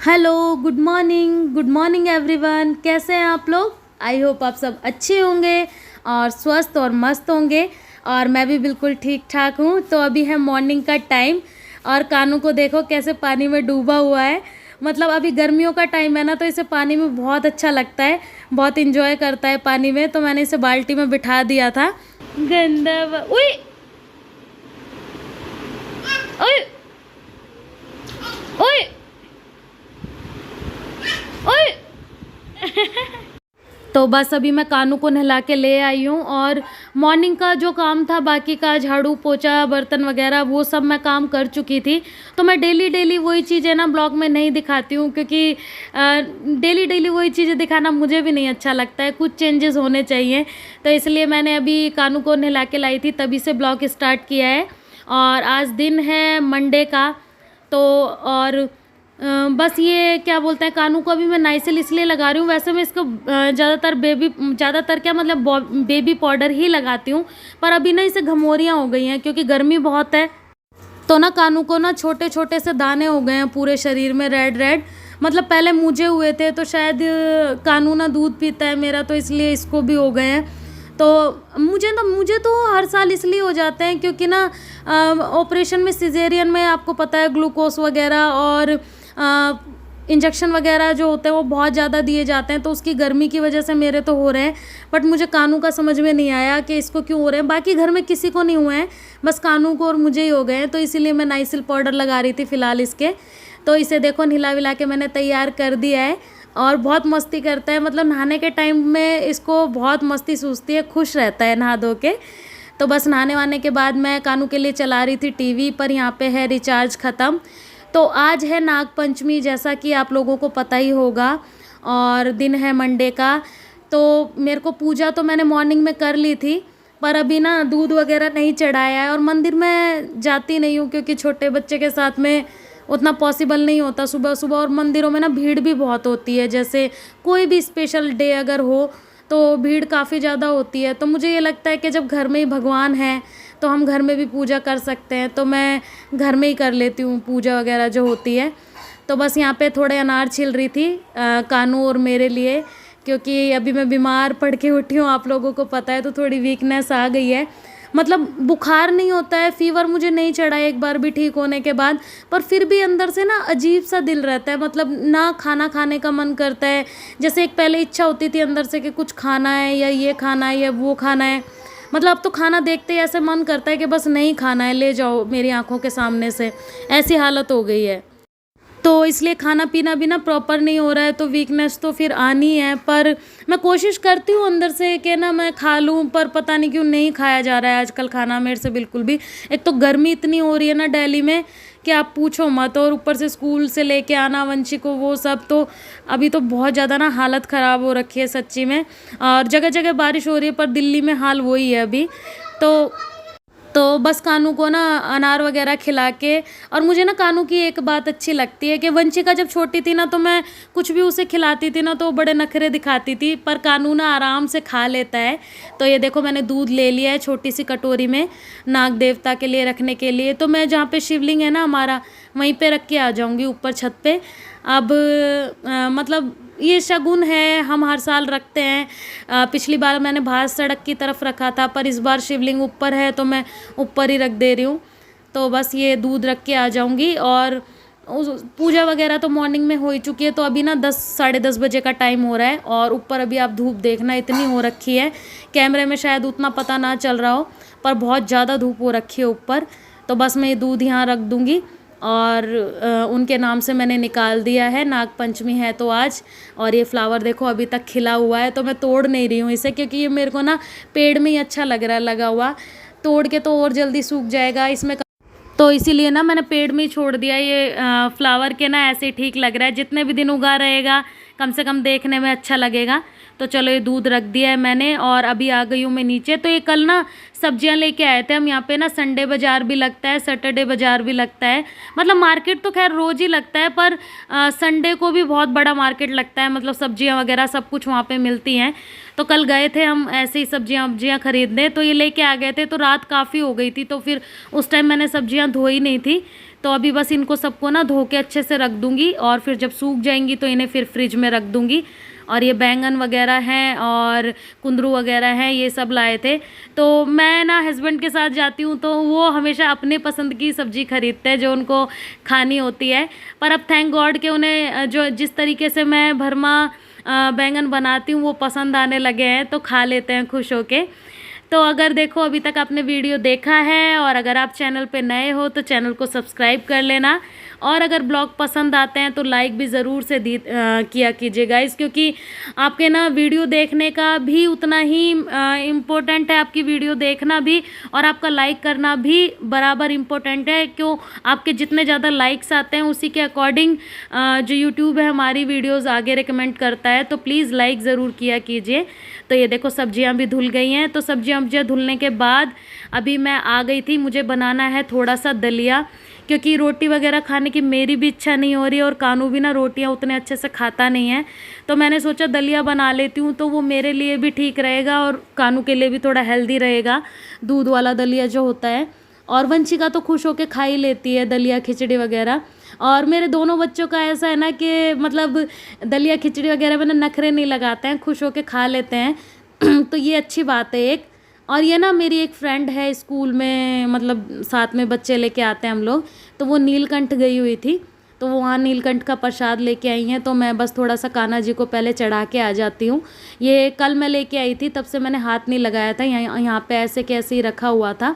Hello, good morning everyone. कैसे हैं आप लोग? आई होप आप सब अच्छे होंगे और स्वस्थ और मस्त होंगे। और मैं भी बिल्कुल ठीक ठाक हूँ। तो अभी है मॉर्निंग का टाइम और कानू को देखो कैसे पानी में डूबा हुआ है। मतलब अभी गर्मियों का टाइम है ना, तो इसे पानी में बहुत अच्छा लगता है, बहुत इंजॉय करता है पानी में। तो मैंने इसे बाल्टी में बिठा दिया था। गंदा उई उई उई ओए तो बस अभी मैं कानू को नहला के ले आई हूँ और मॉर्निंग का जो काम था, बाकी का झाड़ू पोछा बर्तन वगैरह वो सब मैं काम कर चुकी थी। तो मैं डेली डेली वही चीज़ें ना ब्लॉग में नहीं दिखाती हूँ, क्योंकि डेली डेली वही चीज़ें दिखाना मुझे भी नहीं अच्छा लगता है, कुछ चेंजेस होने चाहिए। तो इसलिए मैंने अभी कानू को नहला के लाई थी, तभी से ब्लॉग स्टार्ट किया है। और आज दिन है मंडे का। तो और बस ये क्या बोलते हैं, कानू को अभी मैं नाइसिल इसलिए लगा रही हूँ। वैसे मैं इसको ज़्यादातर क्या मतलब बेबी पाउडर ही लगाती हूँ, पर अभी ना इसे घमोरियाँ हो गई हैं क्योंकि गर्मी बहुत है। तो ना कानू को ना छोटे छोटे से दाने हो गए हैं पूरे शरीर में, रेड रेड। मतलब पहले मुझे हुए थे, तो शायद कानू ना दूध पीता है मेरा, तो इसलिए इसको भी हो गए हैं। तो मुझे तो हर साल इसलिए हो जाते हैं क्योंकि ना ऑपरेशन में, सिजेरियन में आपको पता है ग्लूकोज वगैरह और इंजेक्शन वगैरह जो होते हैं वो बहुत ज़्यादा दिए जाते हैं, तो उसकी गर्मी की वजह से मेरे तो हो रहे हैं। बट मुझे कानू का समझ में नहीं आया कि इसको क्यों हो रहे हैं। बाकी घर में किसी को नहीं हुए हैं, बस कानू को और मुझे ही हो गए हैं। तो इसीलिए मैं नाइसिल पाउडर लगा रही थी फ़िलहाल इसके। तो इसे देखो नहला विला के मैंने तैयार कर दिया है और बहुत मस्ती करता है। मतलब नहाने के टाइम में इसको बहुत मस्ती सूझती है, खुश रहता है नहा धो के। तो बस नहाने वाने के बाद मैं कानू के लिए चला रही थी टीवी, पर यहाँ पे है रिचार्ज ख़त्म। तो आज है नाग पंचमी, जैसा कि आप लोगों को पता ही होगा, और दिन है मंडे का। तो मेरे को पूजा तो मैंने मॉर्निंग में कर ली थी, पर अभी ना दूध वगैरह नहीं चढ़ाया है और मंदिर में जाती नहीं हूँ क्योंकि छोटे बच्चे के साथ में उतना पॉसिबल नहीं होता सुबह सुबह। और मंदिरों में ना भीड़ भी बहुत होती है, जैसे कोई भी स्पेशल डे अगर हो तो भीड़ काफ़ी ज़्यादा होती है। तो मुझे ये लगता है कि जब घर में ही भगवान है तो हम घर में भी पूजा कर सकते हैं, तो मैं घर में ही कर लेती हूँ पूजा वगैरह जो होती है। तो बस यहाँ पे थोड़े अनार छिल रही थी कानू और मेरे लिए, क्योंकि अभी मैं बीमार पड़ के उठी हूँ, आप लोगों को पता है, तो थोड़ी वीकनेस आ गई है। मतलब बुखार नहीं होता है, फीवर मुझे नहीं चढ़ा है एक बार भी ठीक होने के बाद, पर फिर भी अंदर से ना अजीब सा दिल रहता है। मतलब ना खाना खाने का मन करता है, जैसे एक पहले इच्छा होती थी अंदर से कि कुछ खाना है या ये खाना है या वो खाना है। मतलब अब तो खाना देखते ही ऐसे मन करता है कि बस नहीं खाना है, ले जाओ मेरी आंखों के सामने से, ऐसी हालत हो गई है। तो इसलिए खाना पीना भी ना प्रॉपर नहीं हो रहा है, तो वीकनेस तो फिर आनी है। पर मैं कोशिश करती हूँ अंदर से कि ना मैं खा लूँ, पर पता नहीं क्यों नहीं खाया जा रहा है आजकल खाना मेरे से बिल्कुल भी। एक तो गर्मी इतनी हो रही है ना दिल्ली में कि आप पूछो मत, और ऊपर से स्कूल से लेके आना वंशी को वो सब, तो अभी तो बहुत ज़्यादा ना हालत ख़राब हो रखी है सच्ची में। और जगह जगह बारिश हो रही है, पर दिल्ली में हाल वही है अभी। तो बस कानू को ना अनार वगैरह खिला के, और मुझे ना कानू की एक बात अच्छी लगती है कि वंशिका जब छोटी थी ना, तो मैं कुछ भी उसे खिलाती थी ना तो वो बड़े नखरे दिखाती थी, पर कानू ना आराम से खा लेता है। तो ये देखो मैंने दूध ले लिया है छोटी सी कटोरी में, नाग देवता के लिए रखने के लिए। तो मैं जहाँ पे शिवलिंग है ना हमारा, वहीं पे रख के आ जाऊँगी ऊपर छत पे। अब मतलब ये शगुन है, हम हर साल रखते हैं। पिछली बार मैंने बाहर सड़क की तरफ रखा था, पर इस बार शिवलिंग ऊपर है तो मैं ऊपर ही रख दे रही हूँ। तो बस ये दूध रख के आ जाऊँगी। और पूजा वगैरह तो मॉर्निंग में हो ही चुकी है, तो अभी ना 10 साढ़े 10 बजे का टाइम हो रहा है। और ऊपर अभी आप धूप देखना इतनी हो रखी है, कैमरे में शायद उतना पता ना चल रहा हो, पर बहुत ज़्यादा धूप हो रखी है ऊपर। तो बस मैं ये दूध यहाँ रख दूँगी और उनके नाम से मैंने निकाल दिया है। नाग पंचमी है तो आज। और ये फ्लावर देखो अभी तक खिला हुआ है, तो मैं तोड़ नहीं रही हूँ इसे, क्योंकि ये मेरे को ना पेड़ में ही अच्छा लग रहा है लगा हुआ, तोड़ के तो और जल्दी सूख जाएगा इसमें। तो इसीलिए ना मैंने पेड़ में ही छोड़ दिया। ये फ्लावर के ना ऐसे ही ठीक लग रहा है, जितने भी दिन उगा रहेगा कम से कम देखने में अच्छा लगेगा। तो चलो ये दूध रख दिया है मैंने और अभी आ गई हूँ मैं नीचे। तो ये कल ना सब्जियां लेके आए थे हम। यहाँ पे ना संडे बाज़ार भी लगता है, सैटरडे बाज़ार भी लगता है। मतलब मार्केट तो खैर रोज़ ही लगता है, पर संडे को भी बहुत बड़ा मार्केट लगता है। मतलब सब्जियां वगैरह सब कुछ वहाँ पे मिलती हैं। तो कल गए थे हम ऐसे ही सब्जियां खरीदने, तो ये लेके आ गए थे। तो रात काफ़ी हो गई थी, तो फिर उस टाइम मैंने सब्जियां धोई नहीं थी। तो अभी बस इनको सबको ना धो के अच्छे से रख दूंगी और फिर जब सूख जाएंगी तो इन्हें फिर फ्रिज में रख दूंगी। और ये बैंगन वगैरह हैं और कुंदरू वगैरह हैं, ये सब लाए थे। तो मैं ना हस्बैंड के साथ जाती हूँ तो वो हमेशा अपने पसंद की सब्ज़ी खरीदते हैं जो उनको खानी होती है। पर अब थैंक गॉड कि उन्हें जो जिस तरीके से मैं भरमा बैंगन बनाती हूँ वो पसंद आने लगे हैं, तो खा लेते हैं खुश होके। तो अगर देखो अभी तक आपने वीडियो देखा है और अगर आप चैनल पे नए हो तो चैनल को सब्सक्राइब कर लेना। और अगर ब्लॉग पसंद आते हैं तो लाइक भी ज़रूर से किया कीजिए गाइस, क्योंकि आपके ना वीडियो देखने का भी उतना ही इम्पोर्टेंट है, आपकी वीडियो देखना भी और आपका लाइक करना भी बराबर इम्पोर्टेंट है। क्यों, आपके जितने ज़्यादा लाइक्स आते हैं उसी के अकॉर्डिंग जो यूट्यूब है हमारी वीडियोज़ आगे रिकमेंड करता है। तो प्लीज़ लाइक ज़रूर किया कीजिए। तो ये देखो सब्जियां भी धुल गई हैं। तो सब्जियां धुलने के बाद अभी मैं आ गई थी, मुझे बनाना है थोड़ा सा दलिया, क्योंकि रोटी वगैरह खाने की मेरी भी इच्छा नहीं हो रही है और कानू भी ना रोटियां उतने अच्छे से खाता नहीं है। तो मैंने सोचा दलिया बना लेती हूँ, तो वो मेरे लिए भी ठीक रहेगा और कानू के लिए भी थोड़ा हेल्दी रहेगा, दूध वाला दलिया जो होता है। और वंशिका तो खुश होकर खा ही लेती है दलिया खिचड़ी वगैरह। और मेरे दोनों बच्चों का ऐसा है ना कि मतलब दलिया खिचड़ी वगैरह में ना नखरे नहीं लगाते हैं, खुश होकर खा लेते हैं। तो ये अच्छी बात है एक। और ये ना मेरी एक फ्रेंड है स्कूल में, मतलब साथ में बच्चे लेके आते हैं हम लोग, तो वो नीलकंठ गई हुई थी, तो वो वहाँ नीलकंठ का प्रसाद लेके आई हैं। तो मैं बस थोड़ा सा कान्हा जी को पहले चढ़ा के आ जाती हूँ। ये कल मैं लेके आई थी, तब से मैंने हाथ नहीं लगाया था, यहाँ पे ऐसे कैसे ही रखा हुआ था।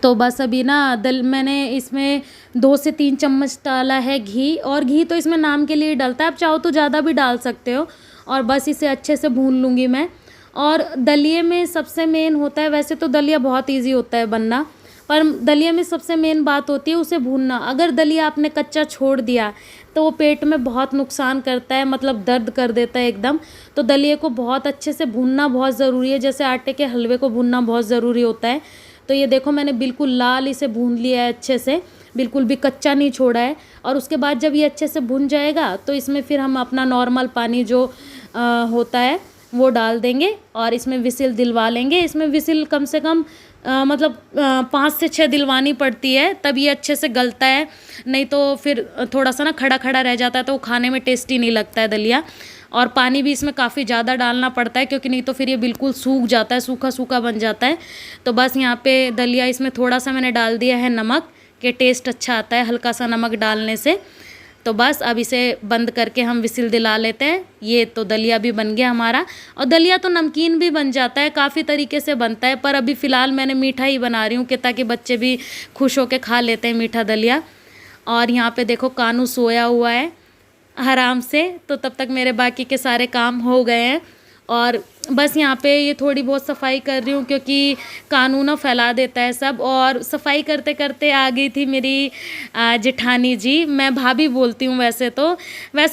तो बस अभी ना मैंने इसमें 2 से 3 चम्मच डाला है घी, और घी तो इसमें नाम के लिए डलता है, आप चाहो तो ज़्यादा भी डाल सकते हो। और बस इसे अच्छे से भून लूँगी मैं। और दलिये में सबसे मेन होता है, वैसे तो दलिया बहुत इजी होता है बनना, पर दलिया में सबसे मेन बात होती है उसे भूनना। अगर दलिया आपने कच्चा छोड़ दिया तो वो पेट में बहुत नुकसान करता है, मतलब दर्द कर देता है एकदम। तो दलिये को बहुत अच्छे से भूनना बहुत ज़रूरी है, जैसे आटे के हलवे को भूनना बहुत ज़रूरी होता है। तो ये देखो मैंने बिल्कुल लाल इसे भून लिया है अच्छे से, बिल्कुल भी कच्चा नहीं छोड़ा है। और उसके बाद जब ये अच्छे से भुन जाएगा तो इसमें फिर हम अपना नॉर्मल पानी जो होता है वो डाल देंगे और इसमें विसिल दिलवा लेंगे। इसमें विसिल कम से कम मतलब 5 से 6 दिलवानी पड़ती है, तब ये अच्छे से गलता है। नहीं तो फिर थोड़ा सा ना खड़ा खड़ा रह जाता है, तो वो खाने में टेस्टी नहीं लगता है दलिया। और पानी भी इसमें काफ़ी ज़्यादा डालना पड़ता है, क्योंकि नहीं तो फिर ये बिल्कुल सूख जाता है, सूखा सूखा बन जाता है। तो बस यहाँ पे दलिया इसमें थोड़ा सा मैंने डाल दिया है नमक, के टेस्ट अच्छा आता है हल्का सा नमक डालने से। तो बस अब इसे बंद करके हम विसिल दिला लेते हैं। ये तो दलिया भी बन गया हमारा। और दलिया तो नमकीन भी बन जाता है, काफ़ी तरीके से बनता है, पर अभी फ़िलहाल मैंने मीठा ही बना रही हूँ कि ताकि बच्चे भी खुश होकर खा लेते हैं मीठा दलिया। और यहाँ पे देखो कानू सोया हुआ है आराम से, तो तब तक मेरे बाकी के सारे काम हो गए हैं। और बस यहाँ पे ये थोड़ी बहुत सफाई कर रही हूँ, क्योंकि कानू ना फैला देता है सब। और सफाई करते करते आ गई थी मेरी जेठानी जी। मैं भाभी बोलती हूँ वैसे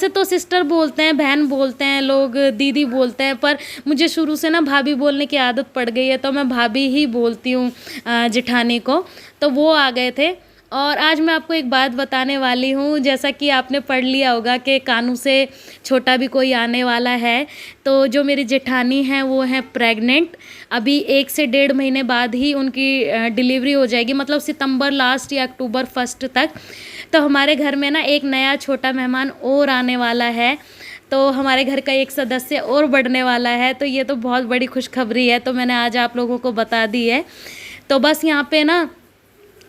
तो सिस्टर बोलते हैं, बहन बोलते हैं लोग, दीदी बोलते हैं, पर मुझे शुरू से ना भाभी बोलने की आदत पड़ गई है, तो मैं भाभी ही बोलती हूँ जेठानी को। तो वो आ गए थे। और आज मैं आपको एक बात बताने वाली हूँ, जैसा कि आपने पढ़ लिया होगा कि कानू से छोटा भी कोई आने वाला है। तो जो मेरी जेठानी हैं वो हैं प्रेग्नेंट। अभी 1 से 1.5 महीने बाद ही उनकी डिलीवरी हो जाएगी, मतलब सितंबर लास्ट या अक्टूबर फर्स्ट तक। तो हमारे घर में ना एक नया छोटा मेहमान और आने वाला है, तो हमारे घर का एक सदस्य और बढ़ने वाला है। तो ये तो बहुत बड़ी खुशखबरी है, तो मैंने आज आप लोगों को बता दी है। तो बस यहाँ पे ना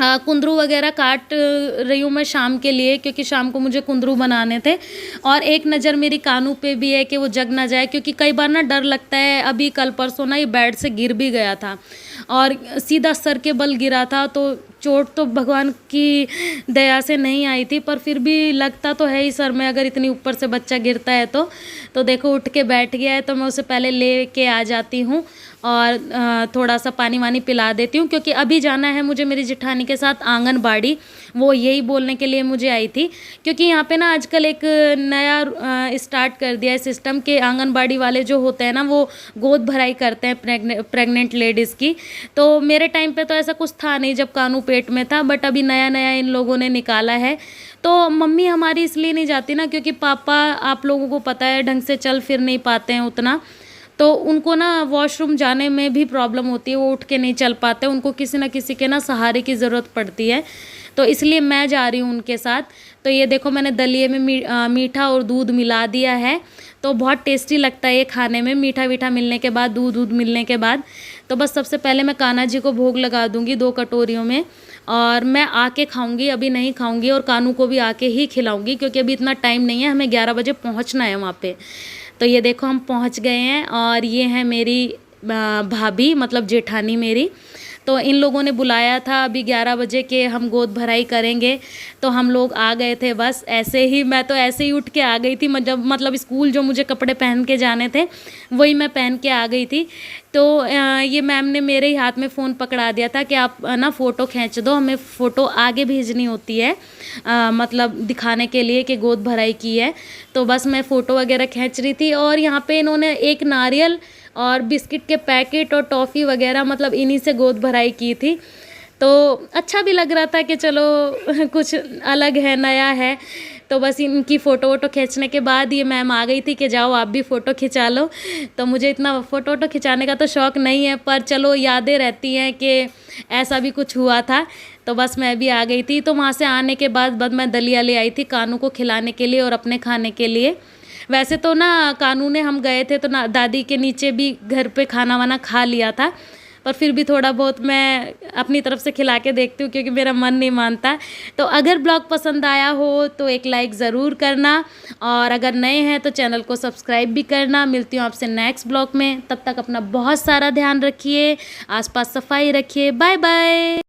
कुंदरू वगैरह काट रही हूँ मैं शाम के लिए, क्योंकि शाम को मुझे कुंदरू बनाने थे। और एक नज़र मेरी कानू पे भी है कि वो जग ना जाए, क्योंकि कई बार ना डर लगता है। अभी कल परसों ना ये बेड से गिर भी गया था और सीधा सर के बल गिरा था। तो चोट तो भगवान की दया से नहीं आई थी, पर फिर भी लगता तो है ही सर में, अगर इतनी ऊपर से बच्चा गिरता है तो देखो उठ के बैठ गया है। तो मैं उसे पहले ले के आ जाती हूँ और थोड़ा सा पानी वानी पिला देती हूँ, क्योंकि अभी जाना है मुझे मेरी जेठानी के साथ आंगनबाड़ी। वो यही बोलने के लिए मुझे आई थी, क्योंकि यहाँ पे ना आजकल एक नया स्टार्ट कर दिया है सिस्टम के आंगनबाड़ी वाले जो होते हैं ना, वो गोद भराई करते हैं प्रेग्नेंट लेडीज़ की। तो मेरे टाइम पे तो ऐसा कुछ था नहीं जब कानू पेट में था, बट अभी नया नया इन लोगों ने निकाला है। तो मम्मी हमारी इसलिए नहीं जाती ना, क्योंकि पापा आप लोगों को पता है ढंग से चल फिर नहीं पाते हैं उतना, तो उनको ना वॉशरूम जाने में भी प्रॉब्लम होती है, वो उठ के नहीं चल पाते, उनको किसी ना किसी के ना सहारे की ज़रूरत पड़ती है। तो इसलिए मैं जा रही हूँ उनके साथ। तो ये देखो मैंने दलिए में मीठा और दूध मिला दिया है, तो बहुत टेस्टी लगता है ये खाने में, मीठा मीठा मिलने के बाद, दूध मिलने के बाद। तो बस सबसे पहले मैं कान्हा जी को भोग लगा दूँगी 2 कटोरियों में, और मैं आके खाऊंगी, अभी नहीं खाऊंगी, और कानू को भी आके ही खिलाऊंगी, क्योंकि अभी इतना टाइम नहीं है, हमें 11 बजे पहुंचना है वहाँ पे। तो ये देखो हम पहुंच गए हैं, और ये है मेरी भाभी, मतलब जेठानी मेरी। तो इन लोगों ने बुलाया था अभी 11 बजे के हम गोद भराई करेंगे, तो हम लोग आ गए थे बस ऐसे ही। मैं तो ऐसे ही उठ के आ गई थी, मतलब स्कूल जो मुझे कपड़े पहन के जाने थे वही मैं पहन के आ गई थी। तो ये मैम ने मेरे ही हाथ में फ़ोन पकड़ा दिया था कि आप ना फ़ोटो खींच दो, हमें फ़ोटो आगे भेजनी होती है, मतलब दिखाने के लिए कि गोद भराई की है। तो बस मैं फ़ोटो वगैरह खींच रही थी, और यहाँ पे इन्होंने एक नारियल और बिस्किट के पैकेट और टॉफ़ी वगैरह, मतलब इन्हीं से गोद भराई की थी। तो अच्छा भी लग रहा था कि चलो कुछ अलग है, नया है। तो बस इनकी फ़ोटो वोटो खींचने के बाद ये मैम आ गई थी कि जाओ आप भी फ़ोटो खिंचा लो। तो मुझे इतना फ़ोटो वोटो खिंचाने का तो शौक़ नहीं है, पर चलो यादें रहती हैं कि ऐसा भी कुछ हुआ था। तो बस मैं भी आ गई थी। तो वहाँ से आने के बाद मैं दलिया ले आई थी कानू को खिलाने के लिए और अपने खाने के लिए। वैसे तो ना कानू ने, हम गए थे तो ना दादी के नीचे भी घर पे खाना वाना खा लिया था, पर फिर भी थोड़ा बहुत मैं अपनी तरफ से खिला के देखती हूँ, क्योंकि मेरा मन नहीं मानता। तो अगर ब्लॉग पसंद आया हो तो एक लाइक ज़रूर करना, और अगर नए हैं तो चैनल को सब्सक्राइब भी करना। मिलती हूँ आपसे नेक्स्ट ब्लॉग में, तब तक अपना बहुत सारा ध्यान रखिए, आसपास सफाई रखिए। Bye bye.